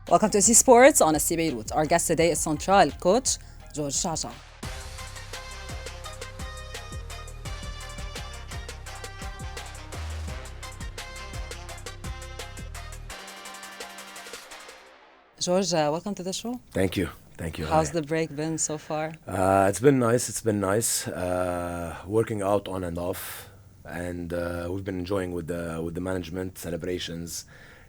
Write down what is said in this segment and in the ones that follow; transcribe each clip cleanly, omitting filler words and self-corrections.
Welcome to Ici Sports on Ici Beyrouth. Our guest today is Central coach George Shaja. George, welcome to the show. Thank you. Thank you. How's Hi. the break been so far? It's been nice. It's been nice. Working out on and off, and we've been enjoying with the management celebrations,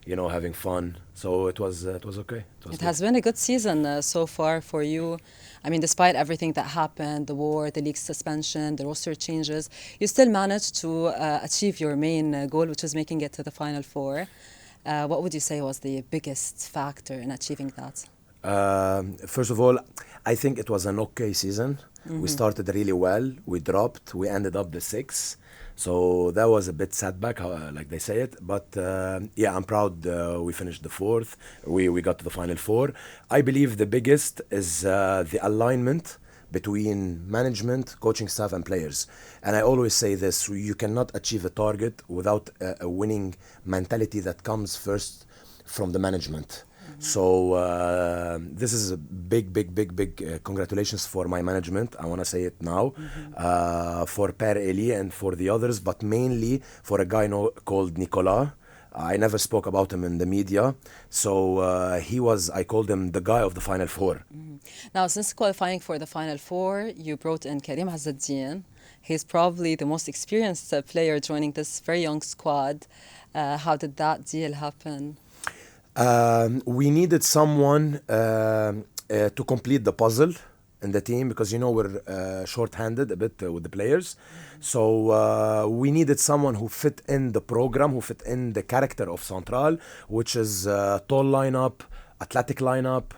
having fun. So it was okay. It has been a good season so far for you. I mean, despite everything that happened, the war, the league suspension, the roster changes, you still managed to achieve your main goal, which is making it to the Final Four. What would you say was the biggest factor in achieving that? First of all, I think it was an okay season. Mm-hmm. We started really well. We dropped. We ended up the sixth. So that was a bit setback, like they say it. But I'm proud we finished the fourth. We got to the Final Four. I believe the biggest is the alignment between management, coaching staff, and players. And I always say this, you cannot achieve a target without a winning mentality that comes first from the management. Mm-hmm. So this is a big congratulations for my management. I want to say it now, for Per Eli and for the others, but mainly for a guy called Nicolas. I never spoke about him in the media. So I called him the guy of the Final Four. Mm-hmm. Now, since qualifying for the Final Four, you brought in Karim Azzaddin. He's probably the most experienced player joining this very young squad. How did that deal happen? We needed someone to complete the puzzle in the team because, we're short-handed a bit with the players. So we needed someone who fit in the program, who fit in the character of Central, which is tall lineup, athletic lineup.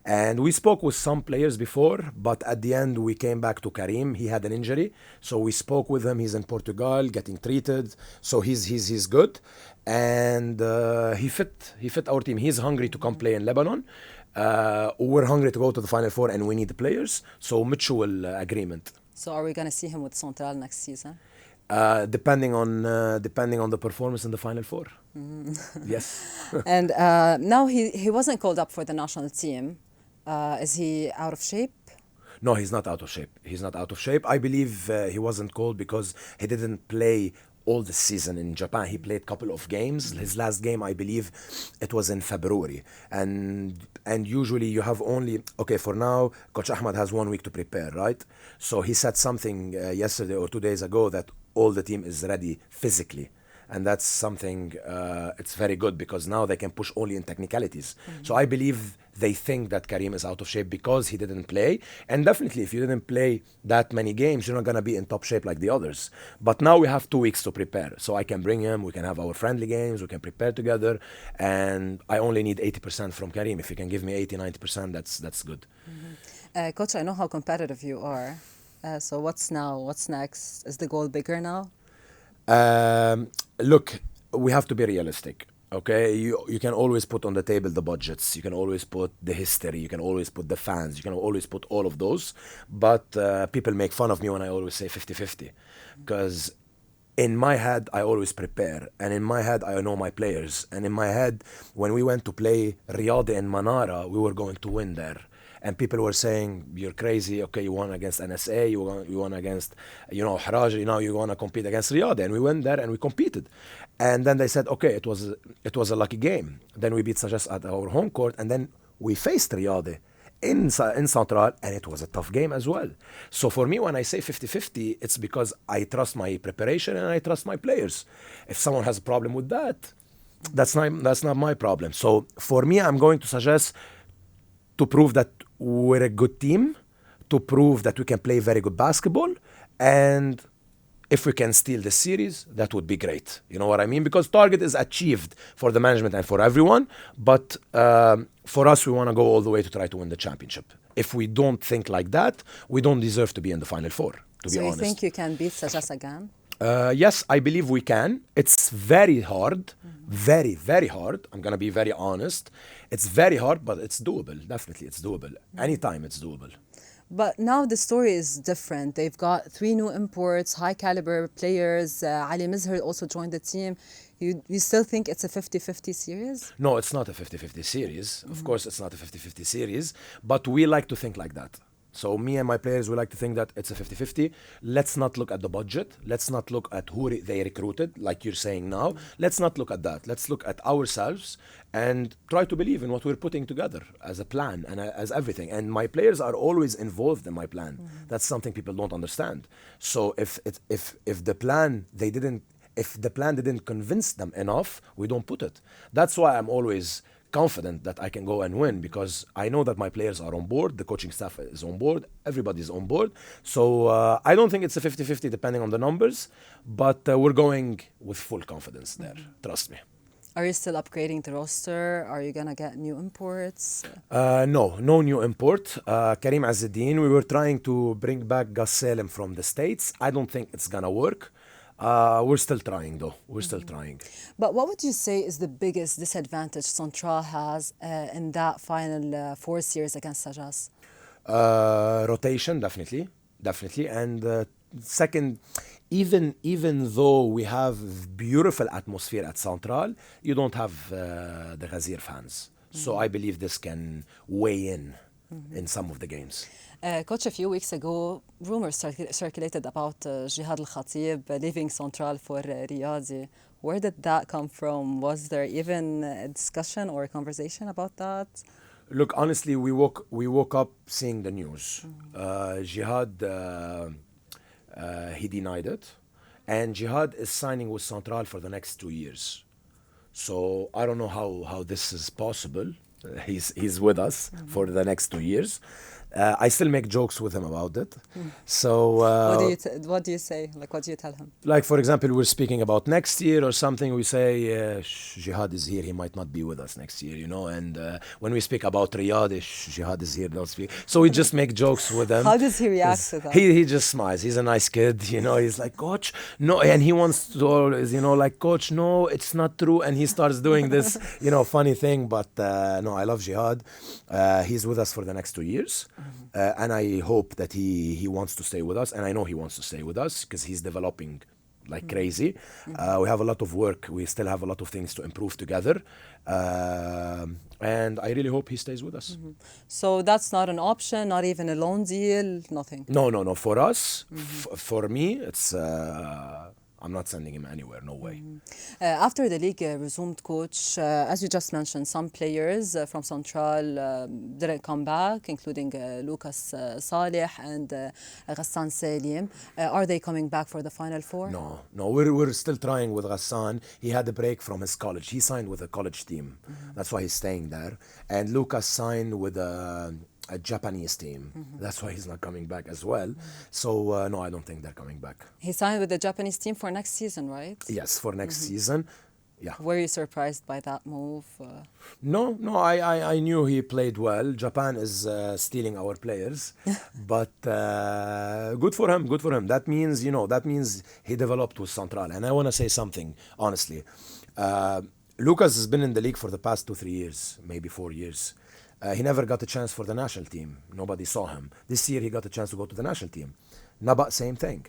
And we spoke with some players before, but at the end we came back to Karim. He had an injury. So we spoke with him. He's in Portugal getting treated. So he's good. And he fit our team. He's hungry to come play in Lebanon. We're hungry to go to the Final Four and we need the players. So mutual agreement. So are we going to see him with Central next season? Depending on the performance in the Final Four. Mm-hmm. Yes. And now he wasn't called up for the national team. Is he out of shape? No, he's not out of shape. I believe he wasn't called because he didn't play all the season in Japan. He played a couple of games. His last game, I believe, it was in February. And usually you have only, for now, Coach Ahmad has 1 week to prepare, right? So he said something yesterday or 2 days ago that all the team is ready physically. And that's something, it's very good because now they can push only in technicalities. Mm-hmm. So I believe they think that Karim is out of shape because he didn't play. And definitely, if you didn't play that many games, you're not going to be in top shape like the others. But now we have 2 weeks to prepare. So I can bring him, we can have our friendly games, we can prepare together. And I only need 80% from Karim. If you can give me 80-90%, that's good. Mm-hmm. Coach, I know how competitive you are. So what's next? Is the goal bigger now? Look, we have to be realistic. Okay, you can always put on the table the budgets, you can always put the history, you can always put the fans, you can always put all of those. But people make fun of me when I always say 50-50. Because in my head, I always prepare. And in my head, I know my players. And in my head, when we went to play Riyadh and Manara, we were going to win there. And people were saying, you're crazy. Okay, you won against NSA, you won against, Haraj, now you want to compete against Riyadh. And we went there and we competed. And then they said, okay, it was a lucky game. Then we beat Sagesse at our home court. And then we faced Riyadh in Central, and it was a tough game as well. So for me, when I say 50-50, it's because I trust my preparation and I trust my players. If someone has a problem with that, that's not my problem. So for me, I'm going to suggest to prove that we're a good team, to prove that we can play very good basketball, and if we can steal the series, that would be great. You know what I mean? Because target is achieved for the management and for everyone, but for us, we want to go all the way to try to win the championship. If we don't think like that, we don't deserve to be in the Final Four, to be honest. So you think you can beat Sagesse again? Yes, I believe we can. It's very hard, very, very hard. I'm going to be very honest. It's very hard, but it's doable. Definitely, it's doable. Anytime, it's doable. But now the story is different. They've got 3 new imports, high caliber players. Ali Mizher also joined the team. You still think it's a 50-50 series? No, it's not a 50-50 series. Of course, it's not a 50-50 series, but we like to think like that. So me and my players, we like to think that it's a 50-50. Let's not look at the budget. Let's not look at who they recruited, like you're saying now. Let's not look at that. Let's look at ourselves and try to believe in what we're putting together as a plan and as everything. And my players are always involved in my plan. That's something people don't understand. So if the plan didn't convince them enough, we don't put it. That's why I'm always confident that I can go and win, because I know that my players are on board, the coaching staff is on board, everybody's on board. So I don't think it's a 50-50 depending on the numbers, but we're going with full confidence there. Trust me. Are you still upgrading the roster? Are you going to get new imports? No new import. Karim Azzeddin, we were trying to bring back Gus Salem from the States. I don't think it's going to work. We're still trying though. We're still trying. But what would you say is the biggest disadvantage Central has in that final 4 series against Sagesse? Rotation, definitely. And second, even though we have beautiful atmosphere at Central, you don't have the Ghazir fans. So I believe this can weigh in some of the games. Coach, a few weeks ago, rumors circulated about Jihad Al-Khatib leaving Central for Riyadi. Where did that come from? Was there even a discussion or a conversation about that? Look, honestly, we woke up seeing the news. Jihad, he denied it. And Jihad is signing with Central for the next 2 years. So I don't know how this is possible. He's with us for the next 2 years. I still make jokes with him about it. So what do you say? Like, what do you tell him? Like, for example, we're speaking about next year or something. We say, Jihad is here. He might not be with us next year, you know. And when we speak about Riyadh, Jihad is here. Don't speak. So we just make jokes with him. How does he react to that? He just smiles. He's a nice kid, you know. He's like, Coach, no. And he wants to always, you know, like, Coach, no, it's not true. And he starts doing this, you know, funny thing. But no, I love Jihad. He's with us for the next 2 years. And I hope that he wants to stay with us. And I know he wants to stay with us because he's developing like crazy. We have a lot of work. We still have a lot of things to improve together. And I really hope he stays with us. So that's not an option, not even a loan deal, nothing? No. For us, for me, it's... I'm not sending him anywhere, no way. After the league resumed, Coach, as you just mentioned, some players from Central didn't come back, including Lucas Saleh and Ghassan Salim. Are they coming back for the Final Four? No, we're still trying with Ghassan. He had a break from his college. He signed with a college team. That's why he's staying there. And Lucas signed with a Japanese team. That's why he's not coming back as well. So no, I don't think they're coming back. He signed with the Japanese team for next season, right? Yes, for next season. Yeah. Were you surprised by that move? No, I knew he played well. Japan is stealing our players, but good for him. That means, you know, he developed with Central. And I want to say something, honestly. Lucas has been in the league for the past 2-3 years, maybe 4 years. He never got a chance for the national team. Nobody saw him. This year he got a chance to go to the national team. Naba, same thing.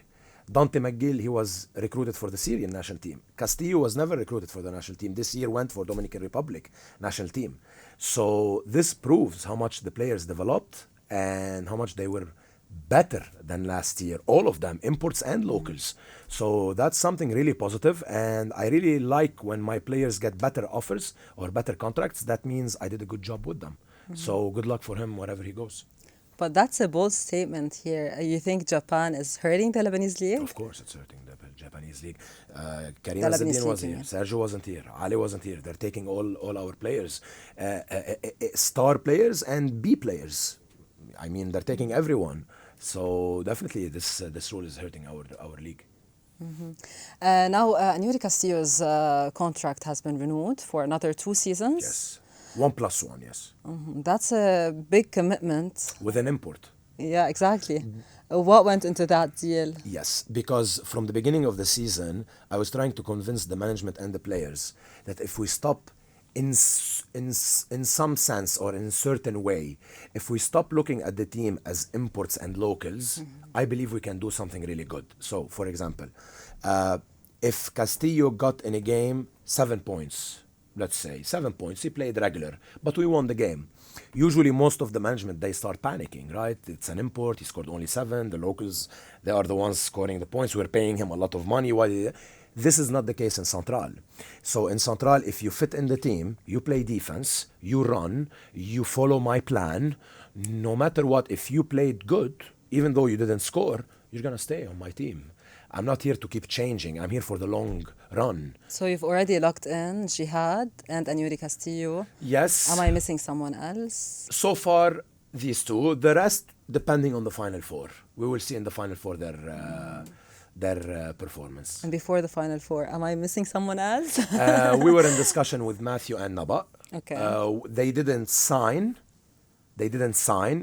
Dante McGill, he was recruited for the Syrian national team. Castillo was never recruited for the national team. This year went for Dominican Republic national team. So this proves how much the players developed and how much they were better than last year. All of them, imports and locals. So that's something really positive, and I really like when my players get better offers or better contracts. That means I did a good job with them. So good luck for him wherever he goes. But that's a bold statement here. You think Japan is hurting the Lebanese league? Of course it's hurting the Japanese league. Karim Azzeddin wasn't here. Sergio wasn't here. Ali wasn't here. They're taking all our players. Star players and B players. I mean, they're taking everyone. So definitely this rule is hurting our league. Now, Anuri Castillo's contract has been renewed for another 2 seasons. Yes. 1+1, yes. That's a big commitment. With an import. Yeah, exactly. What went into that deal? Yes, because from the beginning of the season, I was trying to convince the management and the players that if we stop in some sense or in a certain way, if we stop looking at the team as imports and locals, I believe we can do something really good. So, for example, if Castillo got in a game 7 points, let's say 7 points, he played regular, but we won the game. Usually most of the management, they start panicking, right? It's an import, he scored only 7, the locals, they are the ones scoring the points, we're paying him a lot of money. This is not the case in Central. So in Central, if you fit in the team, you play defense, you run, you follow my plan, no matter what, if you played good, even though you didn't score, you're gonna stay on my team. I'm not here to keep changing. I'm here for the long run. So you've already locked in Jihad and Anuri Castillo. Yes. Am I missing someone else? So far, these two. The rest, depending on the Final Four. We will see in the Final Four their performance. And before the Final Four, am I missing someone else? We were in discussion with Matthew and Naba. Okay. They didn't sign.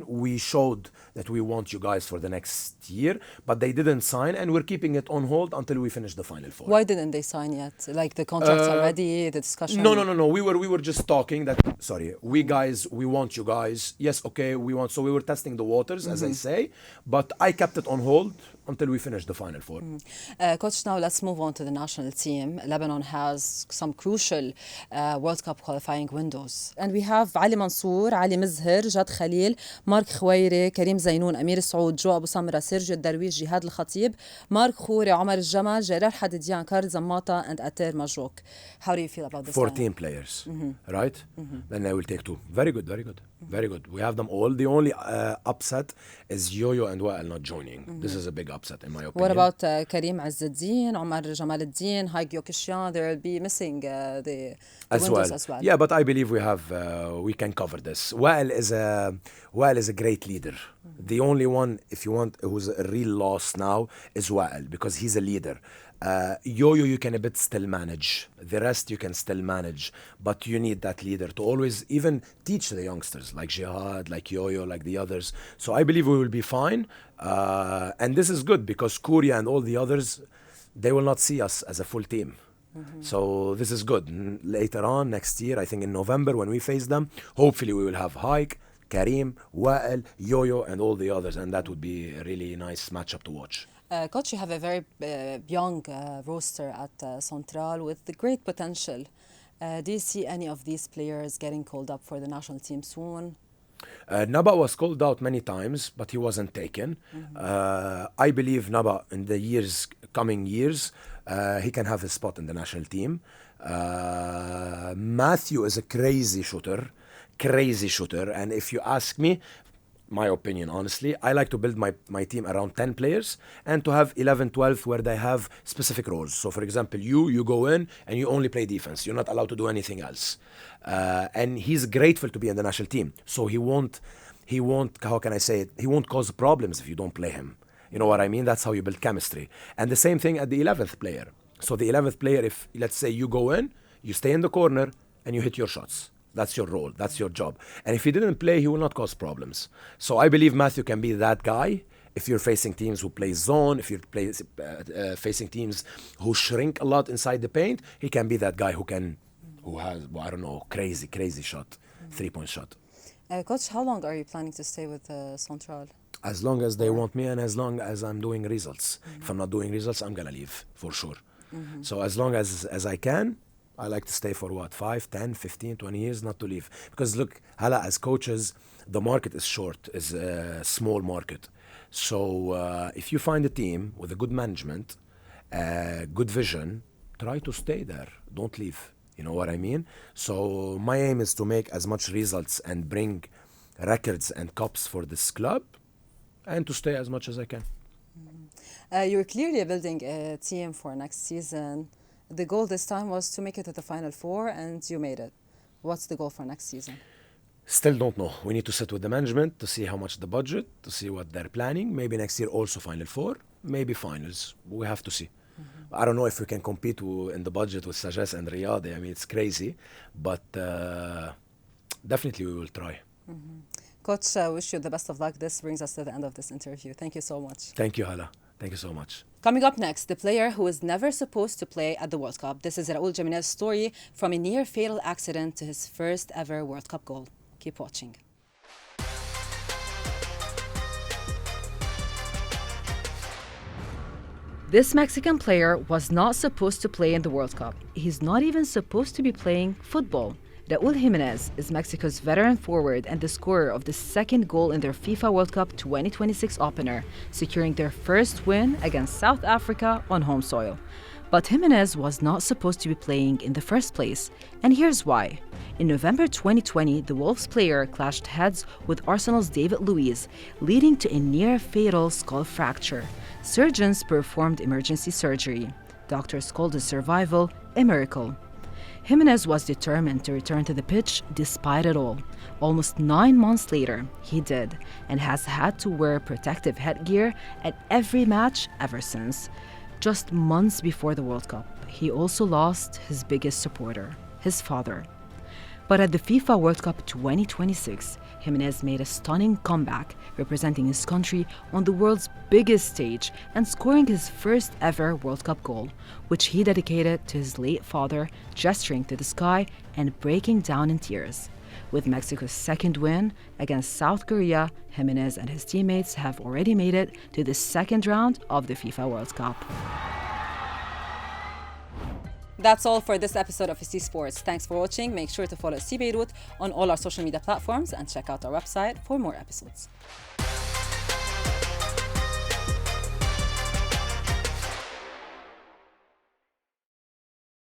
We showed that we want you guys for the next year, but they didn't sign, and we're keeping it on hold until we finish the Final Four. Why didn't they sign yet? Like the contracts are ready, the discussion? No. We were just talking that, sorry, we want you guys. Yes, okay, so we were testing the waters, as I say, but I kept it on hold until we finish the Final Four. Coach, now let's move on to the national team. Lebanon has some crucial World Cup qualifying windows. And we have Ali Mansour, Ali Mizher, Jad Khalil, Mark Khouaire, Karim Zainoun, Amir Saoud, Jo Abu Samra, Sergio Darwish, Jihad Al-Khatib, Mark Khouri, Omar Al-Jamal, Jaral Hadidyan, Kar Zammata, and Ater Majok. How do you feel about this? 14 players, right? Then I will take 2. Very good. We have them all. The only upset is Yo-Yo and Wael not joining. This is a big upset, in my opinion. What about Karim Azzeddin, Omar Jamal Eddin, Haig Yokishian? They'll be missing the windows as well. Yeah, but I believe we can cover this. Wael is a great leader. The only one, if you want, who's a real loss now is Wael, because he's a leader. Yo-Yo, you can a bit still manage. The rest you can still manage, but you need that leader to always even teach the youngsters, like Jihad, like Yo-Yo, like the others. So I believe we will be fine. And this is good because Korea and all the others, they will not see us as a full team. So this is good. Later on, next year, I think in November, when we face them, hopefully we will have Haik, Karim, Wael, Yo-Yo, and all the others. And that would be a really nice matchup to watch. Coach, you have a very young roster at Central with the great potential. Do you see any of these players getting called up for the national team soon? Naba was called out many times, but he wasn't taken. I believe Naba, in the coming years, he can have his spot in the national team. Matthew is a crazy shooter. And if you ask me, my opinion, honestly, I like to build my team around 10 players and to have 11, 12 where they have specific roles. So, for example, you go in and you only play defense. You're not allowed to do anything else. And he's grateful to be in the national team. So he won't, how can I say it? He won't cause problems if you don't play him. You know what I mean? That's how you build chemistry. And the same thing at the 11th player. So the 11th player, if let's say you go in, you stay in the corner and you hit your shots. That's your role. That's your job. And if he didn't play, he will not cause problems. So I believe Matthew can be that guy. If you're facing teams who play zone, if you're facing teams who shrink a lot inside the paint, he can be that guy who has, I don't know, crazy shot, 3-point shot. Coach, how long are you planning to stay with Central? As long as they want me and as long as I'm doing results. If I'm not doing results, I'm going to leave, for sure. So as long as I can, I like to stay for 5, 10, 15, 20 years, not to leave. Because look, Hala, as coaches, the market is short, is a small market. So if you find a team with a good management, good vision, try to stay there. Don't leave. You know what I mean? So my aim is to make as much results and bring records and cups for this club and to stay as much as I can. You're clearly building a team for next season. The goal this time was to make it to the Final Four, and you made it. What's the goal for next season? Still don't know. We need to sit with the management to see how much the budget, to see what they're planning. Maybe next year also Final Four, maybe finals. We have to see. I don't know if we can compete in the budget with Sagesse and Riyadh. I mean, it's crazy, but definitely we will try. Coach, I wish you the best of luck. This brings us to the end of this interview. Thank you so much. Thank you, Hala. Thank you so much. Coming up next, the player who was never supposed to play at the World Cup. This is Raúl Jiménez's story from a near-fatal accident to his first ever World Cup goal. Keep watching. This Mexican player was not supposed to play in the World Cup. He's not even supposed to be playing football. Raúl Jiménez is Mexico's veteran forward and the scorer of the second goal in their FIFA World Cup 2026 opener, securing their first win against South Africa on home soil. But Jiménez was not supposed to be playing in the first place, and here's why. In November 2020, the Wolves player clashed heads with Arsenal's David Luiz, leading to a near-fatal skull fracture. Surgeons performed emergency surgery. Doctors called his survival a miracle. Jiménez was determined to return to the pitch despite it all. Almost 9 months later, he did, and has had to wear protective headgear at every match ever since. Just months before the World Cup, he also lost his biggest supporter, his father. But at the FIFA World Cup 2026, Jiménez made a stunning comeback, representing his country on the world's biggest stage and scoring his first ever World Cup goal, which he dedicated to his late father, gesturing to the sky and breaking down in tears. With Mexico's second win against South Korea, Jiménez and his teammates have already made it to the second round of the FIFA World Cup. That's all for this episode of Ici Sports. Thanks for watching. Make sure to follow Ici Beyrouth on all our social media platforms and check out our website for more episodes.